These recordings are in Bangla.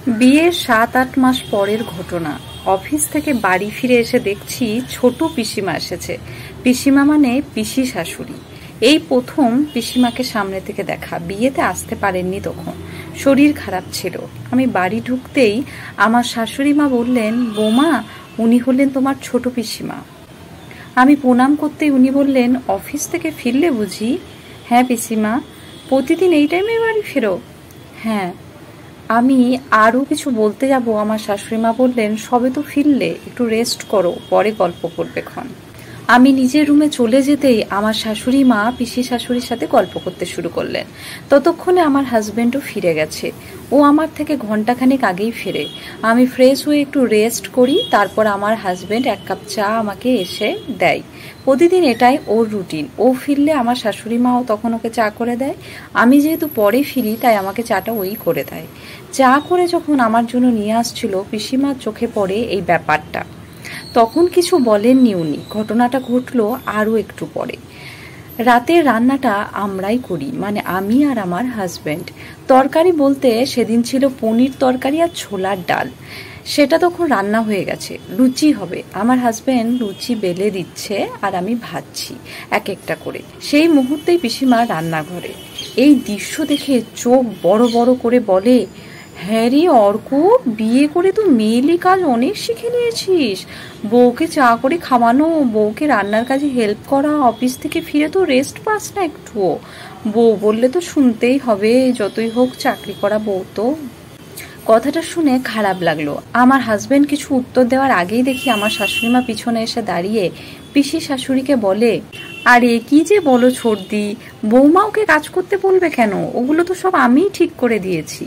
বিয়ের 7-8 মাস পরের ঘটনা। অফিস থেকে বাড়ি ফিরে এসে দেখছি ছোট পিসিমা এসেছে। পিসিমা মানে পিসি শাশুড়ি। এই প্রথম পিসিমাকে সামনে থেকে দেখা। বিয়েতে আসতে পারেননি তখন, শরীর খারাপ ছিল। আমি বাড়ি ঢুকতেই আমার শাশুড়ি মা বললেন, বৌমা, উনি হলেন তোমার ছোট পিসিমা। আমি প্রণাম করতেই উনি বললেন, অফিস থেকে ফিরলে বুঝি? হ্যাঁ পিসিমা। প্রতিদিন এই টাইমে বাড়ি ফেরো? হ্যাঁ। আমি আরও কিছু বলতে যাব, আমার শাশুড়িমা বললেন, সবে তো ফিরলে, একটু রেস্ট করো, পরে গল্প করবে ক্ষণ। আমি নিজের রুমে চলে যেতেই আমার শাশুড়ি মা পিসি শাশুড়ির সাথে গল্প করতে শুরু করলেন। ততক্ষণে আমার হাজবেন্ডও ফিরে গেছে। ও আমার থেকে ঘন্টাখানেক আগেই ফেরে। আমি ফ্রেশ হয়ে একটু রেস্ট করি, তারপর আমার হাজবেন্ড 1 কাপ চা আমাকে এসে দেয়। প্রতিদিন এটাই ওর রুটিন। ও ফিরলে আমার শাশুড়ি মাও তখন ওকে চা করে দেয়। আমি যেহেতু পরে ফিরি, তাই আমাকে চাটা ওই করে দেয়। চা করে যখন আমার জন্য নিয়ে আসছিল, পিসিমার চোখে পড়ে এই ব্যাপারটা। তখন কিছু বলেননি উনি। ঘটনাটা ঘটলো আরও একটু পরে। রাতের রান্নাটা আমরাই করি, মানে আমি আর আমার হাজবেন্ড। তরকারি বলতে সেদিন ছিল পনির তরকারি আর ছোলার ডাল। সেটা তখন রান্না হয়ে গেছে। লুচি হবে। আমার হাজবেন্ড লুচি বেলে দিচ্ছে আর আমি ভাজছি এক একটা করে। সেই মুহূর্তেই পিসিমা রান্নাঘরে। এই দৃশ্য দেখে চোখ বড় বড় করে বলে, হ্যাঁ রে অর্ক, বিয়ে করে তুই মেয়েলি কাজ অনেক শিখে নিয়েছিস। বউকে চা করে খাওয়ানো, বউকে রান্নার কাজে হেল্প করা, অফিস থেকে ফিরে তো রেস্ট পাস না একটুও। বউ বললে তো শুনতেই হবে, যতই হোক চাকরি করা বউ তো। কথাটা শুনে খারাপ লাগলো। আমার হাজবেন্ড কিছু উত্তর দেওয়ার আগেই দেখি আমার শাশুড়িমা পিছনে এসে দাঁড়িয়ে পিসি শাশুড়িকে বলে, আরে কি যে বলো ছোটদি, বৌমা ওকে কাজ করতে বলবে কেন? ওগুলো তো সব আমিই ঠিক করে দিয়েছি।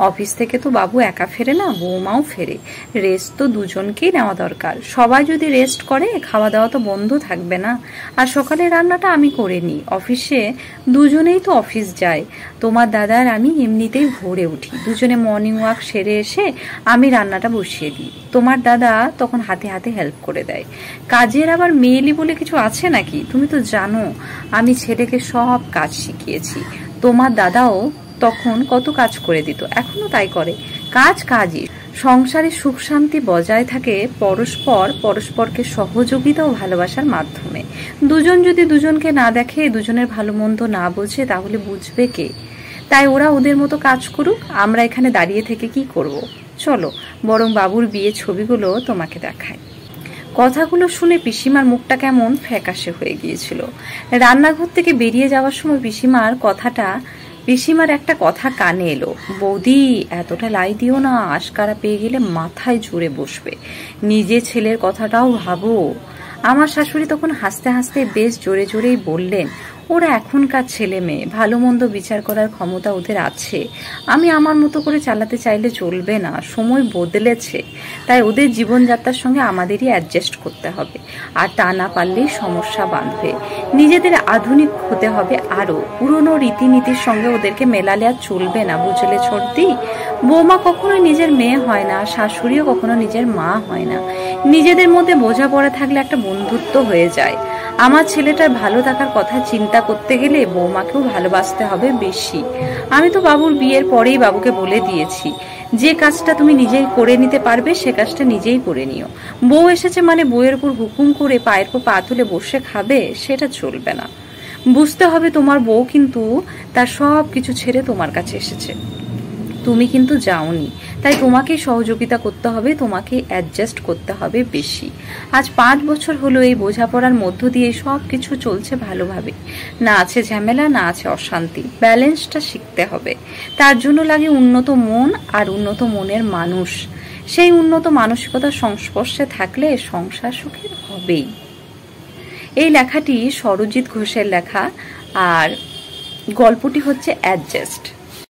অফিস থেকে তো বাবু একা ফেরে না, বৌমাও ফেরে। রেস্ট তো দুজনকেই নেওয়া দরকার। সবাই যদি রেস্ট করে, খাওয়া দাওয়া তো বন্ধ থাকবে না। আর সকালে রান্নাটা আমি করে নিই। অফিসে দুজনেই তো অফিস যায়। তোমার দাদা আর আমি এমনিতেই ভোরে উঠি, দুজনে মর্নিং ওয়াক সেরে এসে আমি রান্নাটা বসিয়ে দিই। তোমার দাদা তখন হাতে হাতে হেল্প করে দেয়। কাজের আবার মেয়েলি বলে কিছু আছে নাকি? তুমি তো জানো আমি ছেলেকে সব কাজ শিখিয়েছি। তোমার দাদাও তখন কত কাজ করে দিত, এখনো তাই করে। কাজ কাজই। সংসারে সুখ শান্তি বজায় থাকে পরস্পরকে সহযোগিতা ও ভালোবাসার মাধ্যমে। দুজন যদি দুজনকে না দেখে, দুজনের ভালো মন্দ না বোঝে, তাহলে বুঝবে কে? তাই ওরা ওদের মতো কাজ করুক, আমরা এখানে দাঁড়িয়ে থেকে কি করব? চলো বরং বাবুর বিয়ে ছবিগুলো তোমাকে দেখায়। কথাগুলো শুনে পিসিমার মুখটা কেমন ফ্যাকাশে হয়ে গিয়েছিল। রান্নাঘর থেকে বেরিয়ে যাওয়ার সময় পিসিমার একটা কথা কানে এলো, বৌদি এতটা লাই দিও না, আশকারা পেয়ে গেলে মাথায় জুড়ে বসবে। নিজে ছেলের কথাটাও ভাবো। আমার শাশুড়ি তখন হাসতে হাসতে বেশ জোরে জোরেই বললেন, ওরা এখনকার ছেলে মেয়ে, ভালো মন্দ বিচার করার ক্ষমতা ওদের আছে। আমি আমার মতো করে চালাতে চাইলে চলবে না। সময় বদলেছে, তাই ওদের জীবনযাত্রার সঙ্গে আমাদেরই অ্যাডজাস্ট করতে হবে। আর তা না পারলেই সমস্যা বাঁধবে। নিজেদের আধুনিক হতে হবে আরো। পুরনো রীতিনীতির সঙ্গে ওদেরকে মেলালে আর চলবে না, বুঝলে ছোটদি? বৌমা কখনো নিজের মেয়ে হয় না, শাশুড়িও কখনো নিজের মা হয় না। নিজেদের মধ্যে বোঝাপড়া থাকলে একটা বন্ধুত্ব হয়ে যায়। আমার ছেলেটার ভালো থাকার কথা চিন্তা করতে গেলে বৌমাকেও ভালোবাসতে হবে বেশি। আমি তো বাবুর বিয়ের পরেই বাবুকে বলে দিয়েছি, যে কাজটা তুমি নিজেই করে নিতে পারবে সে কাজটা নিজেই করে নিও। বউ এসেছে মানে বউয়ের উপর হুকুম করে পায়ের উপর পা তুলে বসে খাবে, সেটা চলবে না। বুঝতে হবে তোমার বউ কিন্তু তার সব কিছু ছেড়ে তোমার কাছে এসেছে, তুমি কিন্তু যাওনি। তাই তোমাকেই সহযোগিতা করতে হবে, তোমাকে অ্যাডজাস্ট করতে হবে বেশি। আজ 5 বছর হলো এই বোঝাপড়ার মধ্য দিয়ে সব কিছু চলছে ভালোভাবে। না আছে ঝামেলা, না আছে অশান্তি। ব্যালেন্সটা শিখতে হবে। তার জন্য লাগে উন্নত মন আর উন্নত মনের মানুষ। সেই উন্নত মানসিকতার সংস্পর্শে থাকলে সংসার সুখের হবেই। এই লেখাটি সরজিৎ ঘোষের লেখা আর গল্পটি হচ্ছে অ্যাডজাস্ট।